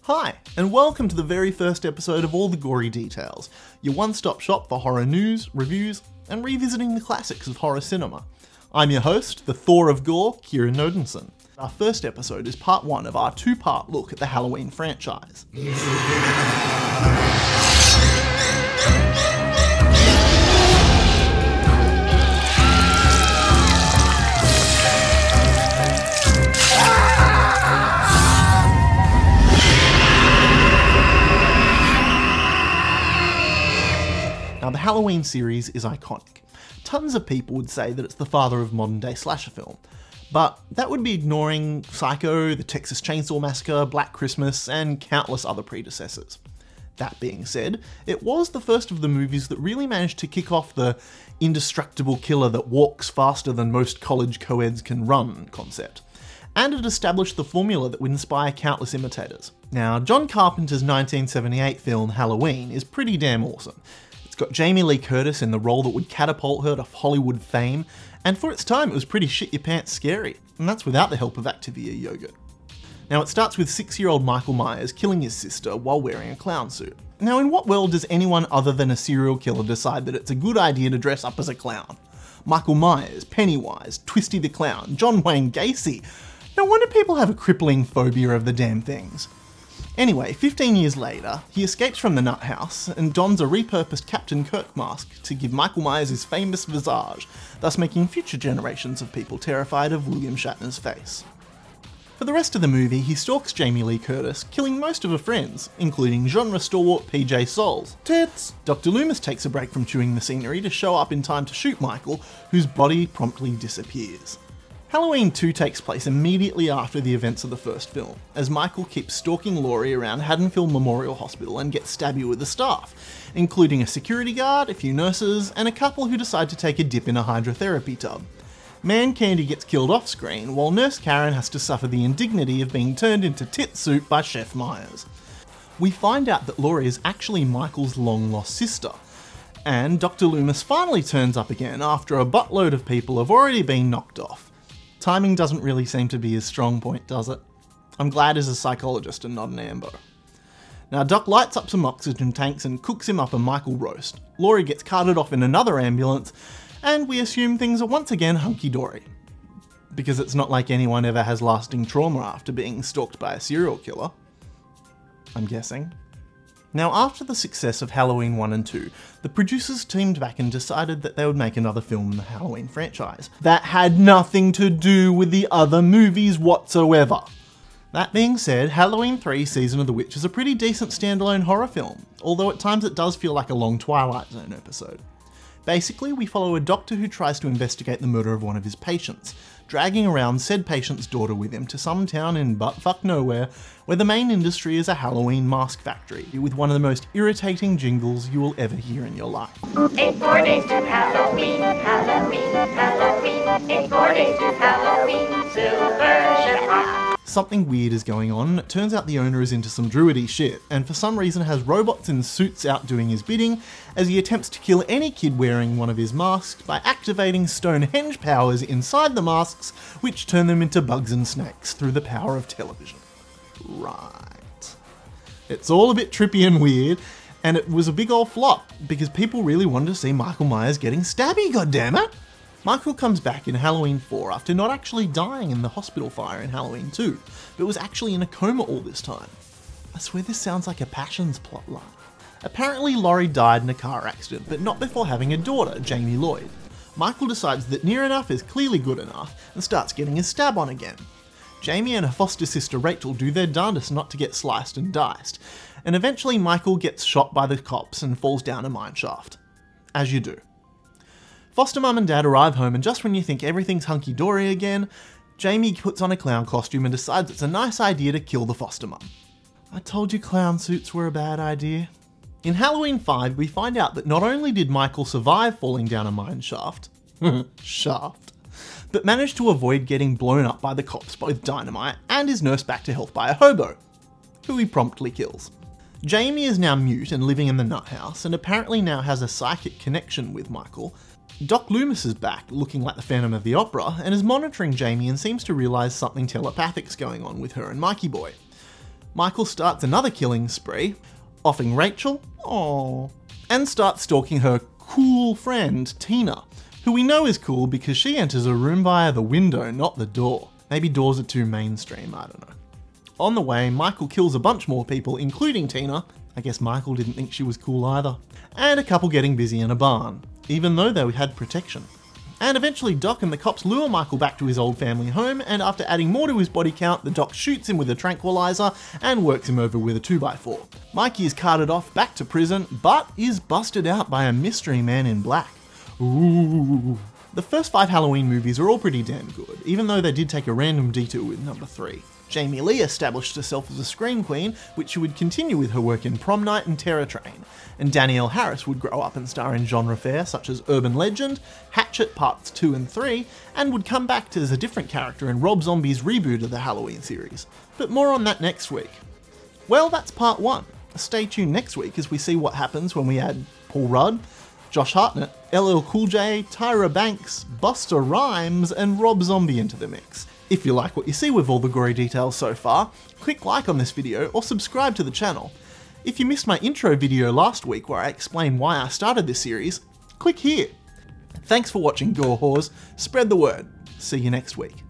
Hi, and welcome to the very first episode of All The Gory Details, your one-stop shop for horror news, reviews, and revisiting the classics of horror cinema. I'm your host, the Thor of Gore, Kieran Nodenson. Our first episode is part one of our two-part look at the Halloween franchise. Now, the Halloween series is iconic. Tons of people would say that it's the father of modern-day slasher film, but that would be ignoring Psycho, the Texas Chainsaw Massacre, Black Christmas, and countless other predecessors. That being said, it was the first of the movies that really managed to kick off the indestructible killer that walks faster than most college co-eds can run concept, and it established the formula that would inspire countless imitators. Now, John Carpenter's 1978 film Halloween is pretty damn awesome. It's got Jamie Lee Curtis in the role that would catapult her to Hollywood fame, and for its time it was pretty shit-your-pants scary, and that's without the help of Activia yogurt. Now, it starts with 6-year-old Michael Myers killing his sister while wearing a clown suit. Now, in what world does anyone other than a serial killer decide that it's a good idea to dress up as a clown? Michael Myers, Pennywise, Twisty the Clown, John Wayne Gacy. No wonder people have a crippling phobia of the damn things. Anyway, 15 years later, he escapes from the nut house and dons a repurposed Captain Kirk mask to give Michael Myers his famous visage, thus making future generations of people terrified of William Shatner's face. For the rest of the movie, he stalks Jamie Lee Curtis, killing most of her friends, including genre stalwart PJ Soles. Tits! Dr. Loomis takes a break from chewing the scenery to show up in time to shoot Michael, whose body promptly disappears. Halloween 2 takes place immediately after the events of the first film, as Michael keeps stalking Laurie around Haddonfield Memorial Hospital and gets stabby with the staff, including a security guard, a few nurses, and a couple who decide to take a dip in a hydrotherapy tub. Man Candy gets killed off-screen, while Nurse Karen has to suffer the indignity of being turned into tit soup by Chef Myers. We find out that Laurie is actually Michael's long-lost sister, and Dr. Loomis finally turns up again after a buttload of people have already been knocked off. Timing doesn't really seem to be his strong point, does it? I'm glad he's a psychologist and not an ambo. Now, Doc lights up some oxygen tanks and cooks him up a Michael roast. Laurie gets carted off in another ambulance, and we assume things are once again hunky-dory. Because it's not like anyone ever has lasting trauma after being stalked by a serial killer. I'm guessing. Now, after the success of Halloween 1 and 2, the producers teamed back and decided that they would make another film in the Halloween franchise that had nothing to do with the other movies whatsoever. That being said, Halloween 3 Season of the Witch is a pretty decent standalone horror film, although at times it does feel like a long Twilight Zone episode. Basically, we follow a doctor who tries to investigate the murder of one of his patients, dragging around said patient's daughter with him to some town in buttfuck nowhere, where the main industry is a Halloween mask factory, with one of the most irritating jingles you will ever hear in your life. 8 more days to Halloween, Halloween, Halloween. 8 more days to Halloween, Silver Shamrock. Something weird is going on. It turns out the owner is into some druidy shit, and for some reason has robots in suits out doing his bidding, as he attempts to kill any kid wearing one of his masks by activating Stonehenge powers inside the masks, which turn them into bugs and snakes through the power of television. Right. It's all a bit trippy and weird, and it was a big old flop, because people really wanted to see Michael Myers getting stabby, goddammit! Michael comes back in Halloween 4 after not actually dying in the hospital fire in Halloween 2, but was actually in a coma all this time. I swear this sounds like a Passions plotline. Apparently Laurie died in a car accident, but not before having a daughter, Jamie Lloyd. Michael decides that near enough is clearly good enough, and starts getting his stab on again. Jamie and her foster sister Rachel do their darndest not to get sliced and diced, and eventually Michael gets shot by the cops and falls down a mine shaft. As you do. Foster mum and dad arrive home, and just when you think everything's hunky-dory again, Jamie puts on a clown costume and decides it's a nice idea to kill the foster mum. I told you clown suits were a bad idea. In Halloween 5, we find out that not only did Michael survive falling down a mine shaft, but managed to avoid getting blown up by the cops with dynamite and is nursed back to health by a hobo, who he promptly kills. Jamie is now mute and living in the nut house, and apparently now has a psychic connection with Michael. Doc Loomis is back, looking like the Phantom of the Opera, and is monitoring Jamie and seems to realise something telepathic's going on with her and Mikey Boy. Michael starts another killing spree, offing Rachel, and starts stalking her cool friend, Tina, who we know is cool because she enters a room via the window, not the door. Maybe doors are too mainstream, I don't know. On the way, Michael kills a bunch more people, including Tina. I guess Michael didn't think she was cool either. And a couple getting busy in a barn, even though they had protection. And eventually Doc and the cops lure Michael back to his old family home, and after adding more to his body count, the Doc shoots him with a tranquilizer and works him over with a 2x4. Mikey is carted off back to prison, but is busted out by a mystery man in black. Ooh. The first 5 Halloween movies are all pretty damn good, even though they did take a random detour with number 3. Jamie Lee established herself as a scream queen, which she would continue with her work in Prom Night and Terror Train, and Danielle Harris would grow up and star in genre fare such as Urban Legend, Hatchet Parts 2 and 3, and would come back as a different character in Rob Zombie's reboot of the Halloween series. But more on that next week. Well, that's part 1. Stay tuned next week as we see what happens when we add Paul Rudd, Josh Hartnett, LL Cool J, Tyra Banks, Busta Rhymes, and Rob Zombie into the mix. If you like what you see with all the gory details so far, click like on this video or subscribe to the channel. If you missed my intro video last week where I explain why I started this series, click here. Thanks for watching, Gore Whores. Spread the word. See you next week.